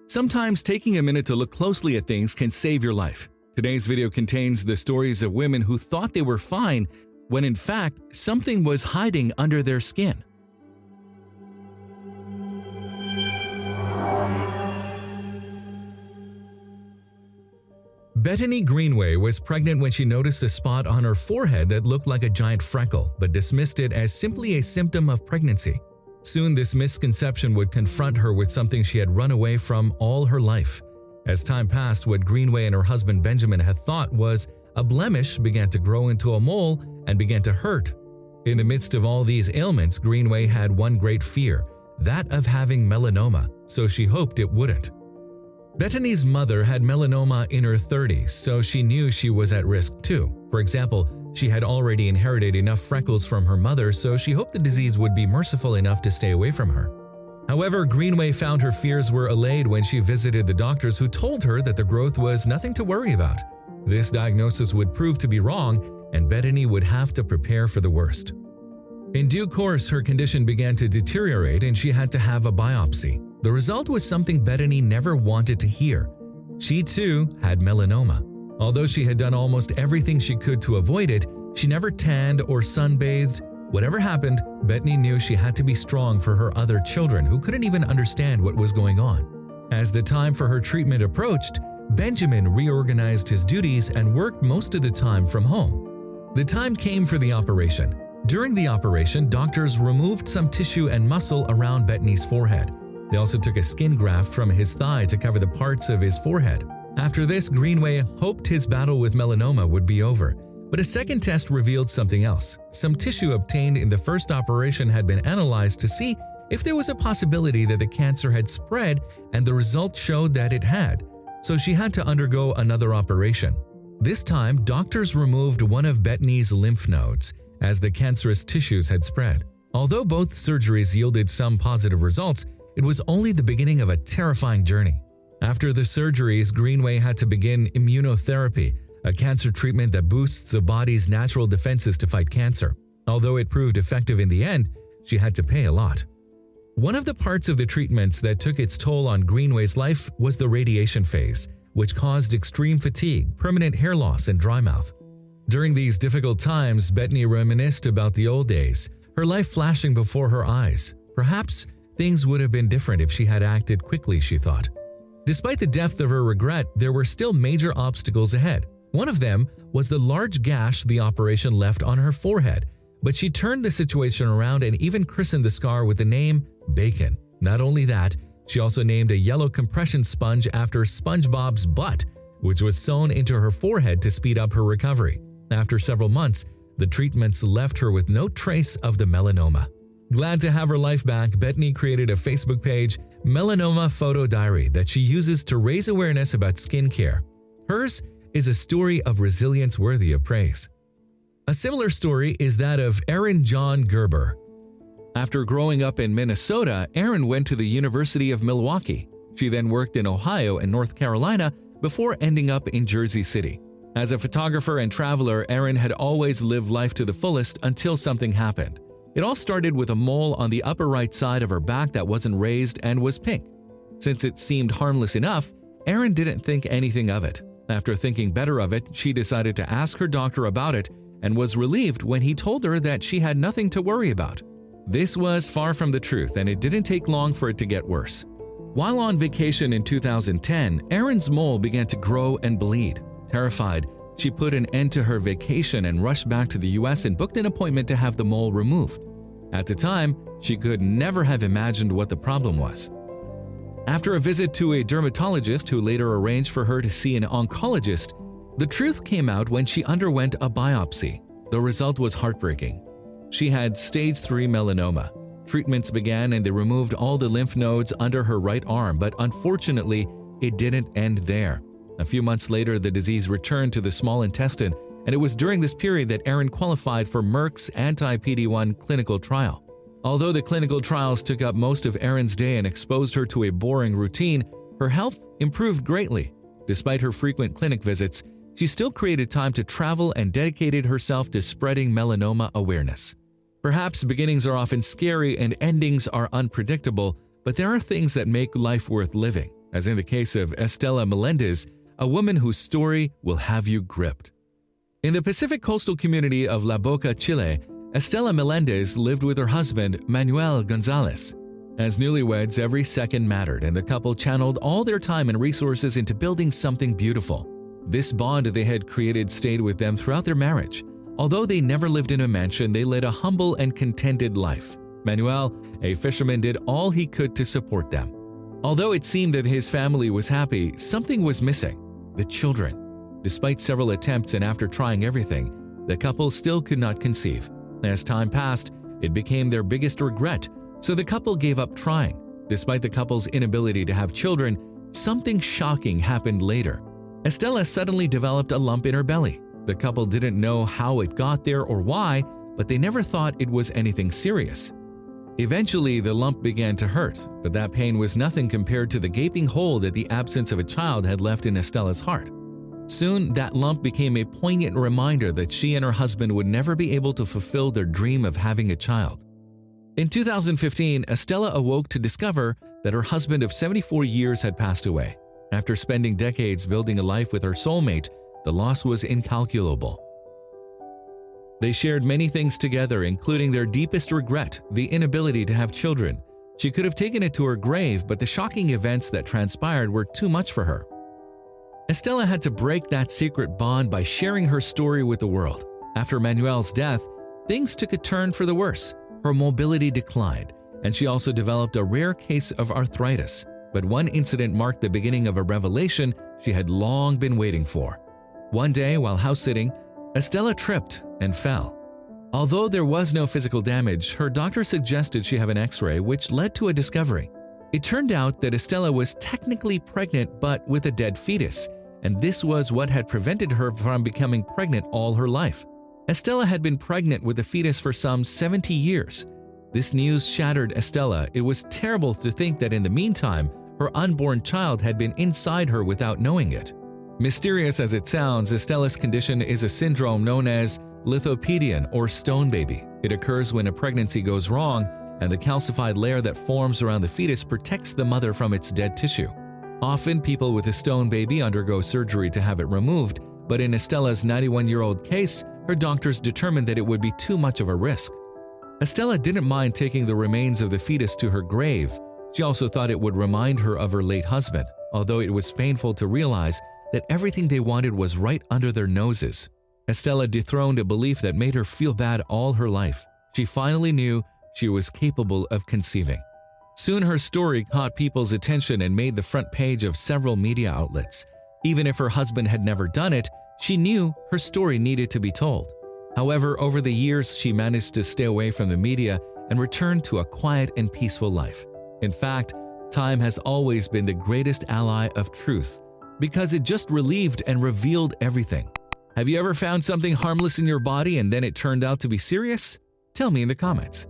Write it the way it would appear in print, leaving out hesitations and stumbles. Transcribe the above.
Sometimes taking a minute to look closely at things can save your life. Today's video contains the stories of women who thought they were fine when in fact something was hiding under their skin. Bethany Greenway was pregnant when she noticed a spot on her forehead that looked like a giant freckle, but dismissed it as simply a symptom of pregnancy. Soon, this misconception would confront her with something she had run away from all her life. As time passed, what Greenway and her husband Benjamin had thought was a blemish began to grow into a mole and began to hurt. In the midst of all these ailments, Greenway had one great fear, that of having melanoma, so she hoped it wouldn't. Bethany's mother had melanoma in her 30s, so she knew she was at risk too. For example, she had already inherited enough freckles from her mother, so she hoped the disease would be merciful enough to stay away from her. However, Greenway found her fears were allayed when she visited the doctors, who told her that the growth was nothing to worry about. This diagnosis would prove to be wrong, and Bethany would have to prepare for the worst. In due course, her condition began to deteriorate and she had to have a biopsy. The result was something Bethany never wanted to hear. She too had melanoma. Although she had done almost everything she could to avoid it, she never tanned or sunbathed. Whatever happened, Bethany knew she had to be strong for her other children, who couldn't even understand what was going on. As the time for her treatment approached, Benjamin reorganized his duties and worked most of the time from home. The time came for the operation. During the operation, doctors removed some tissue and muscle around Bethany's forehead. They also took a skin graft from his thigh to cover the parts of his forehead. After this, Greenway hoped his battle with melanoma would be over. But a second test revealed something else. Some tissue obtained in the first operation had been analyzed to see if there was a possibility that the cancer had spread, and the results showed that it had. So she had to undergo another operation. This time, doctors removed one of Bethany's lymph nodes, as the cancerous tissues had spread. Although both surgeries yielded some positive results, it was only the beginning of a terrifying journey. After the surgeries, Greenway had to begin immunotherapy, a cancer treatment that boosts the body's natural defenses to fight cancer. Although it proved effective in the end, she had to pay a lot. One of the parts of the treatments that took its toll on Greenway's life was the radiation phase, which caused extreme fatigue, permanent hair loss, and dry mouth. During these difficult times, Bethany reminisced about the old days, her life flashing before her eyes. Perhaps things would have been different if she had acted quickly, she thought. Despite the depth of her regret, there were still major obstacles ahead. One of them was the large gash the operation left on her forehead, but she turned the situation around and even christened the scar with the name Bacon. Not only that, she also named a yellow compression sponge after SpongeBob's butt, which was sewn into her forehead to speed up her recovery. After several months, the treatments left her with no trace of the melanoma. Glad to have her life back, Bethany created a Facebook page, Melanoma Photo Diary, that she uses to raise awareness about skincare. Hers is a story of resilience worthy of praise. A similar story is that of Aaron John Gerber. After growing up in Minnesota, Aaron went to the University of Milwaukee. She then worked in Ohio and North Carolina before ending up in Jersey City. As a photographer and traveler, Aaron had always lived life to the fullest until something happened. It all started with a mole on the upper right side of her back that wasn't raised and was pink. Since it seemed harmless enough, Aaron didn't think anything of it. After thinking better of it, she decided to ask her doctor about it and was relieved when he told her that she had nothing to worry about. This was far from the truth, and it didn't take long for it to get worse. While on vacation in 2010, Aaron's mole began to grow and bleed. Terrified, she put an end to her vacation and rushed back to the US and booked an appointment to have the mole removed. At the time, she could never have imagined what the problem was. After a visit to a dermatologist who later arranged for her to see an oncologist, the truth came out when she underwent a biopsy. The result was heartbreaking. She had stage 3 melanoma. Treatments began and they removed all the lymph nodes under her right arm, but unfortunately, it didn't end there. A few months later, the disease returned to the small intestine, and it was during this period that Aaron qualified for Merck's anti-PD-1 clinical trial. Although the clinical trials took up most of Aaron's day and exposed her to a boring routine, her health improved greatly. Despite her frequent clinic visits, she still created time to travel and dedicated herself to spreading melanoma awareness. Perhaps beginnings are often scary and endings are unpredictable, but there are things that make life worth living. as in the case of Estela Melendez, a woman whose story will have you gripped. In the Pacific coastal community of La Boca, Chile, Estela Melendez lived with her husband, Manuel Gonzalez. As newlyweds, every second mattered, and the couple channeled all their time and resources into building something beautiful. This bond they had created stayed with them throughout their marriage. Although they never lived in a mansion, they led a humble and contented life. Manuel, a fisherman, did all he could to support them. Although it seemed that his family was happy, something was missing: the children. Despite several attempts and after trying everything, the couple still could not conceive. As time passed, it became their biggest regret, so the couple gave up trying. Despite the couple's inability to have children, something shocking happened later. Estela suddenly developed a lump in her belly. The couple didn't know how it got there or why, but they never thought it was anything serious. Eventually, the lump began to hurt, but that pain was nothing compared to the gaping hole that the absence of a child had left in Estela's heart. Soon, that lump became a poignant reminder that she and her husband would never be able to fulfill their dream of having a child. In 2015, Estela awoke to discover that her husband of 74 years had passed away. After spending decades building a life with her soulmate, the loss was incalculable. They shared many things together, including their deepest regret, the inability to have children. She could have taken it to her grave, but the shocking events that transpired were too much for her. Estela had to break that secret bond by sharing her story with the world. After Manuel's death, things took a turn for the worse. Her mobility declined, and she also developed a rare case of arthritis. But one incident marked the beginning of a revelation she had long been waiting for. One day, while house-sitting, Estela tripped and fell. Although there was no physical damage, her doctor suggested she have an X-ray, which led to a discovery. It turned out that Estela was technically pregnant but with a dead fetus, and this was what had prevented her from becoming pregnant all her life. Estela had been pregnant with a fetus for some 70 years. This news shattered Estela. It was terrible to think that in the meantime, her unborn child had been inside her without knowing it. Mysterious as it sounds, Estela's condition is a syndrome known as lithopedion or stone baby. It occurs when a pregnancy goes wrong and the calcified layer that forms around the fetus protects the mother from its dead tissue. Often, people with a stone baby undergo surgery to have it removed, but in Estela's 91-year-old case, her doctors determined that it would be too much of a risk. Estela didn't mind taking the remains of the fetus to her grave. She also thought it would remind her of her late husband, although it was painful to realize that everything they wanted was right under their noses. Estela dethroned a belief that made her feel bad all her life. She finally knew she was capable of conceiving. Soon her story caught people's attention and made the front page of several media outlets. Even if her husband had never done it, she knew her story needed to be told. However, over the years, she managed to stay away from the media and return to a quiet and peaceful life. In fact, time has always been the greatest ally of truth because it just relieved and revealed everything. Have you ever found something harmless in your body and then it turned out to be serious? Tell me in the comments.